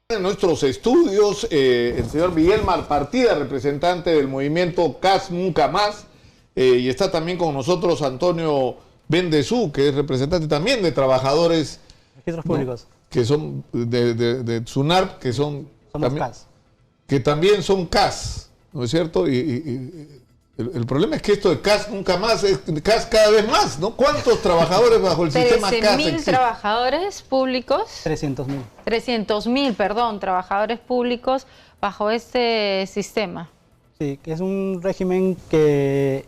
En nuestros estudios, el señor Miguel Malpartida, representante del movimiento CAS Nunca Más, y está también con nosotros Antonio Bendezú, que es representante también de trabajadores registros públicos, que son de SUNARP, que son somos también, CAS. que también son CAS, ¿no es cierto? El problema es que esto de CAS Nunca Más es CAS cada vez más, ¿no? ¿Cuántos trabajadores bajo el sistema CAS 13.000 existen? trabajadores públicos. 300.000. 300.000, perdón, trabajadores públicos bajo este sistema. Sí, que es un régimen que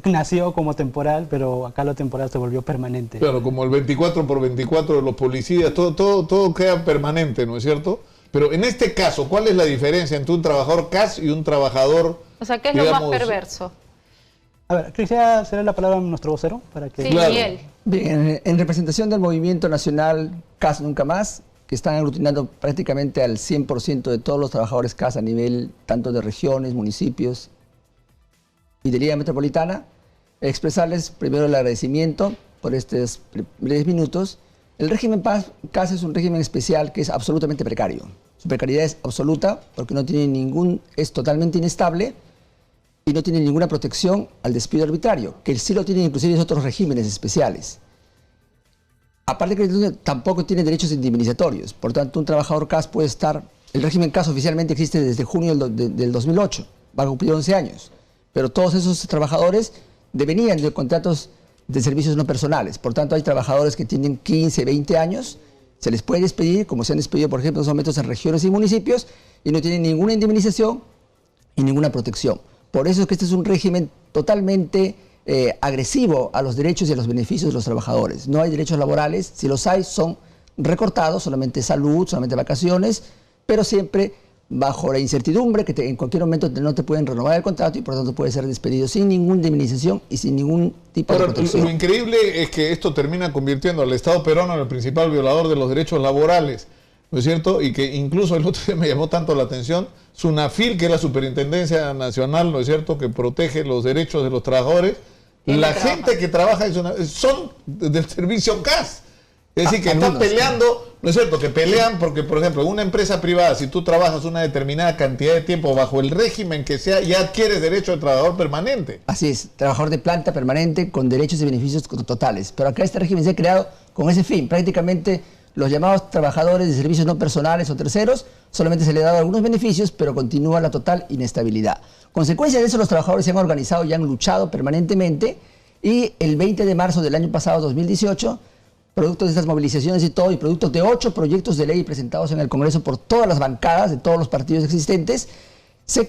nació como temporal, pero acá lo temporal se volvió permanente. Claro, como el 24/24 de los policías, todo queda permanente, ¿no es cierto? Pero en este caso, ¿cuál es la diferencia entre un trabajador CAS y un trabajador, O sea, ¿qué es digamos, lo más perverso? A ver, quisiera hacer la palabra a nuestro vocero para que... Sí, Claro. Miguel. Bien, en representación del movimiento nacional CAS Nunca Más, que están aglutinando prácticamente al 100% de todos los trabajadores CAS a nivel tanto de regiones, municipios y de Liga Metropolitana, expresarles primero el agradecimiento por estos breves minutos. El régimen CAS es un régimen especial que es absolutamente precario. Su precariedad es absoluta porque no tiene es totalmente inestable y no tiene ninguna protección al despido arbitrario, que sí lo tienen inclusive otros regímenes especiales. Aparte que tampoco tiene derechos indemnizatorios, por tanto un trabajador CAS puede estar... El régimen CAS oficialmente existe desde junio del 2008, va a cumplir 11 años, pero todos esos trabajadores devenían de contratos de servicios no personales, por tanto hay trabajadores que tienen 15, 20 años, se les puede despedir, como se han despedido por ejemplo en esos momentos en regiones y municipios, y no tienen ninguna indemnización y ninguna protección. Por eso es que este es un régimen totalmente agresivo a los derechos y a los beneficios de los trabajadores. No hay derechos laborales, si los hay son recortados, solamente salud, solamente vacaciones, pero siempre bajo la incertidumbre que en cualquier momento no te pueden renovar el contrato y por lo tanto puedes ser despedido sin ninguna indemnización y sin ningún tipo de protección. Lo increíble es que esto termina convirtiendo al Estado peruano en el principal violador de los derechos laborales, ¿no es cierto? Y que incluso el otro día me llamó tanto la atención, SUNAFIL, que es la Superintendencia Nacional, ¿no es cierto?, que protege los derechos de los trabajadores, la gente que trabaja en SUNAFIL son del servicio CAS. Es decir, que están peleando, ¿no es cierto?, que pelean porque, por ejemplo, en una empresa privada, si tú trabajas una determinada cantidad de tiempo bajo el régimen que sea, ya adquieres derecho de trabajador permanente. Así es, trabajador de planta permanente con derechos y beneficios totales. Pero acá este régimen se ha creado con ese fin. Prácticamente los llamados trabajadores de servicios no personales o terceros, solamente se les ha dado algunos beneficios, pero continúa la total inestabilidad. Consecuencia de eso, los trabajadores se han organizado y han luchado permanentemente y el 20 de marzo del año pasado, 2018, producto de estas movilizaciones y todo, y producto de 8 proyectos de ley presentados en el Congreso por todas las bancadas de todos los partidos existentes, se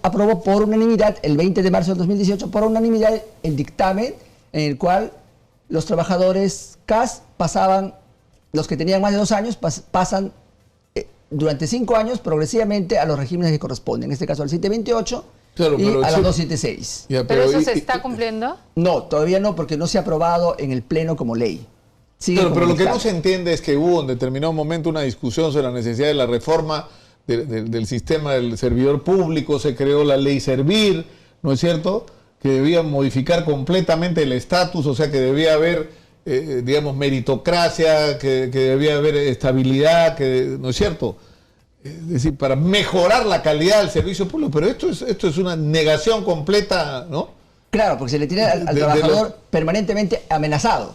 aprobó por unanimidad, el 20 de marzo del 2018, por unanimidad el dictamen en el cual los trabajadores CAS pasaban, los que tenían más de 2 años, pasan durante 5 años progresivamente a los regímenes que corresponden, en este caso al 728 Claro, y a la 276. ¿Pero eso se está cumpliendo? No, todavía no, porque no se ha aprobado en el Pleno como ley. Claro, pero lo que no se entiende es que hubo en determinado momento una discusión sobre la necesidad de la reforma del sistema del servidor público, se creó la ley Servir, ¿no es cierto?, que debía modificar completamente el estatus, o sea que debía haber, digamos, meritocracia, que debía haber estabilidad, ¿no es cierto?, es decir, para mejorar la calidad del servicio público, pero esto es una negación completa, ¿no? Claro, porque se le tiene al trabajador permanentemente amenazado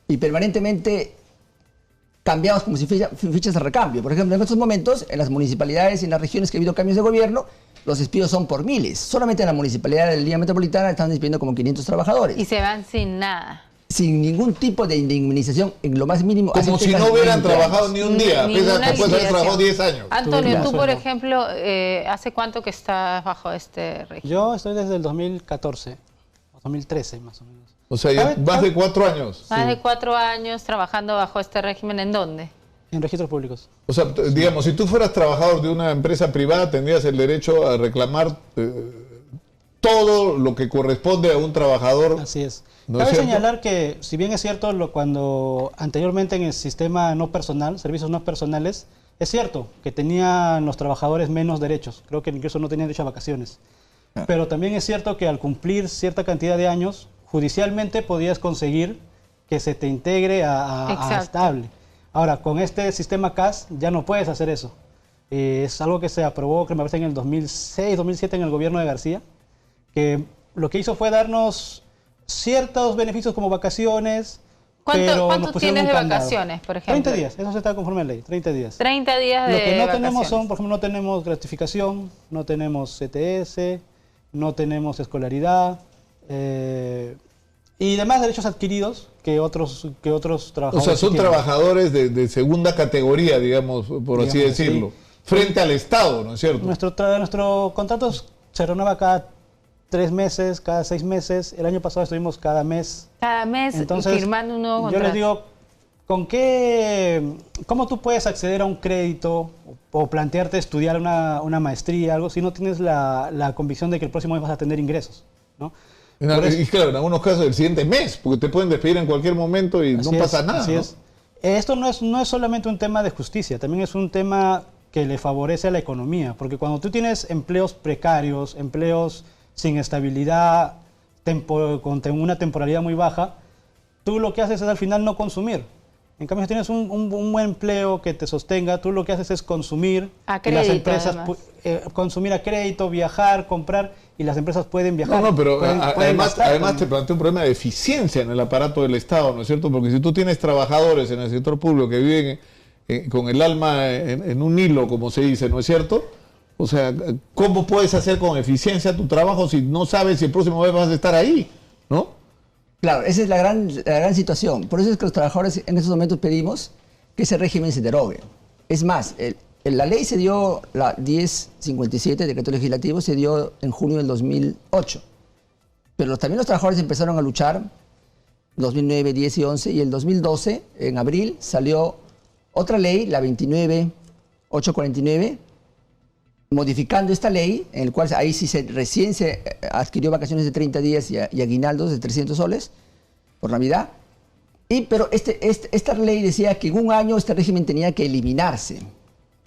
y permanentemente cambiados como si fichas de recambio. Por ejemplo, en estos momentos, en las municipalidades y en las regiones que ha habido cambios de gobierno, los despidos son por miles. Solamente en la municipalidad de Liga Metropolitana están despidiendo como 500 trabajadores. Y se van sin nada. Sin ningún tipo de indemnización, en lo más mínimo. Como si no hubieran trabajado ni un día, después de haber trabajado 10 años. Antonio, tú, por ejemplo, ¿hace cuánto que estás bajo este régimen? Yo estoy desde el 2014, 2013 más o menos. O sea, ya más de 4 años. Más de 4 años trabajando bajo este régimen, ¿en dónde? En registros públicos. O sea, digamos, si tú fueras trabajador de una empresa privada, tendrías el derecho a reclamar todo lo que corresponde a un trabajador. Así es. ¿No Cabe es cierto? señalar que, si bien es cierto, cuando anteriormente en el sistema no personal, servicios no personales, es cierto que tenían los trabajadores menos derechos. Creo que incluso no tenían derecho a vacaciones. Pero también es cierto que al cumplir cierta cantidad de años, judicialmente podías conseguir que se te integre a estable. Ahora, con este sistema CAS ya no puedes hacer eso. Es algo que se aprobó, que me parece en el 2006, 2007 en el gobierno de García, que lo que hizo fue darnos ciertos beneficios como vacaciones. ¿Cuánto tienes de vacaciones, por ejemplo? 30 días, eso se está conforme a ley, 30 días. 30 días de Lo que no vacaciones. tenemos son, por ejemplo, no tenemos gratificación, no tenemos CTS, no tenemos escolaridad y demás derechos adquiridos que otros trabajadores. O sea, son tienen. trabajadores de segunda categoría, digamos, por así Digamos, decirlo, sí. frente al Estado, ¿no es cierto? Nuestro contrato se renueva cada 3 meses, cada 6 meses. El año pasado estuvimos cada mes. Cada mes Entonces, firmando un nuevo yo contrato. les digo, ¿cómo tú puedes acceder a un crédito o plantearte estudiar una maestría, algo, si no tienes la convicción de que el próximo mes vas a tener ingresos, ¿no? Y claro, en algunos casos el siguiente mes, porque te pueden despedir en cualquier momento y no pasa nada. Así ¿no? es. Esto no es solamente un tema de justicia, también es un tema que le favorece a la economía, porque cuando tú tienes empleos precarios, empleos sin estabilidad, con una temporalidad muy baja, tú lo que haces es al final no consumir. En cambio, si tienes un buen empleo que te sostenga, tú lo que haces es consumir. A y las crédito, empresas consumir a crédito, viajar, comprar, y las empresas pueden viajar. No, pero pueden además gastar te también. plantea un problema de eficiencia en el aparato del Estado, ¿no es cierto? Porque si tú tienes trabajadores en el sector público que viven con el alma en un hilo, como se dice, ¿no es cierto? O sea, ¿cómo puedes hacer con eficiencia tu trabajo si no sabes si el próximo mes vas a estar ahí, ¿no? Claro, esa es la gran situación. Por eso es que los trabajadores en estos momentos pedimos que ese régimen se derogue. Es más, la ley se dio, la 1057, decreto legislativo, se dio en junio del 2008. Pero también los trabajadores empezaron a luchar 2009, 10 y 11, y el 2012, en abril, salió otra ley, la 29849, modificando esta ley, en el cual ahí sí recién se adquirió vacaciones de 30 días y aguinaldos de 300 soles por Navidad. Pero esta ley decía que en un año este régimen tenía que eliminarse.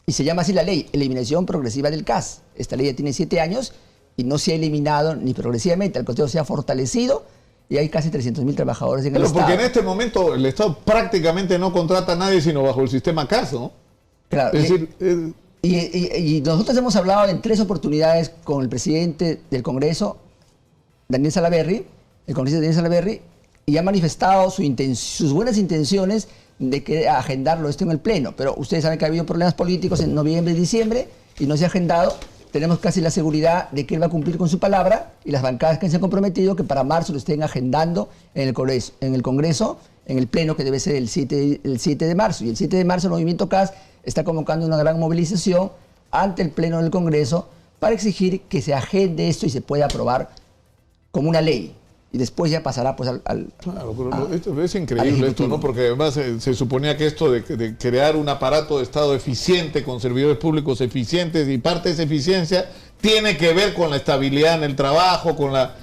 Y se llama así la ley, Eliminación Progresiva del CAS. Esta ley ya tiene 7 años y no se ha eliminado ni progresivamente, al contrario, se ha fortalecido y hay casi 300.000 trabajadores en el Pero Estado. porque en este momento el Estado prácticamente no contrata a nadie sino bajo el sistema CAS, ¿no? Claro, Es decir, y nosotros hemos hablado en 3 oportunidades con el presidente del Congreso, Daniel Salaverry, el congresista Daniel Salaverry, y ha manifestado sus buenas intenciones de que agendarlo esto en el Pleno. Pero ustedes saben que ha habido problemas políticos en noviembre y diciembre y no se ha agendado. Tenemos casi la seguridad de que él va a cumplir con su palabra y las bancadas que se han comprometido que para marzo lo estén agendando en el Congreso, en el Pleno, que debe ser el 7 de marzo. Y el 7 de marzo el Movimiento CAS está convocando una gran movilización ante el Pleno del Congreso para exigir que se agende esto y se pueda aprobar como una ley. Y después ya pasará pues claro, pero esto es increíble esto, ¿no? Porque además se suponía que esto de crear un aparato de Estado eficiente, con servidores públicos eficientes, y parte de esa eficiencia tiene que ver con la estabilidad en el trabajo, con la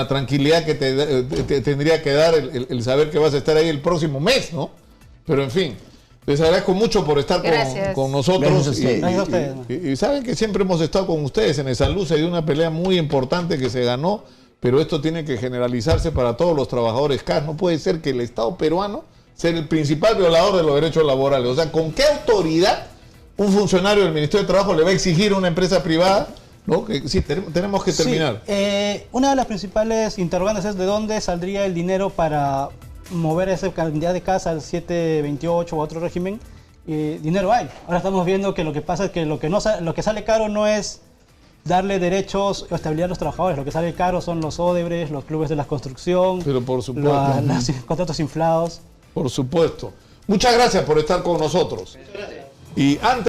tranquilidad que te tendría que dar el saber que vas a estar ahí el próximo mes, ¿no? Pero en fin, les agradezco mucho por estar con nosotros. Gracias a ustedes. Gracias a ustedes. Y saben que siempre hemos estado con ustedes. En el San Luis se dio una pelea muy importante que se ganó, pero esto tiene que generalizarse para todos los trabajadores CAS. No puede ser que el Estado peruano sea el principal violador de los derechos laborales. O sea, ¿con qué autoridad un funcionario del Ministerio de Trabajo le va a exigir a una empresa privada? ¿No? Que, sí, tenemos que terminar. Sí, una de las principales interrogantes es de dónde saldría el dinero para mover esa cantidad de CAS al 728 u otro régimen. Dinero hay. Ahora estamos viendo que lo que pasa es que lo que sale caro no es darle derechos o estabilidad a los trabajadores. Lo que sale caro son los Odebrecht, los clubes de la construcción, Pero por supuesto. los contratos inflados. Por supuesto. Muchas gracias por estar con nosotros. Y antes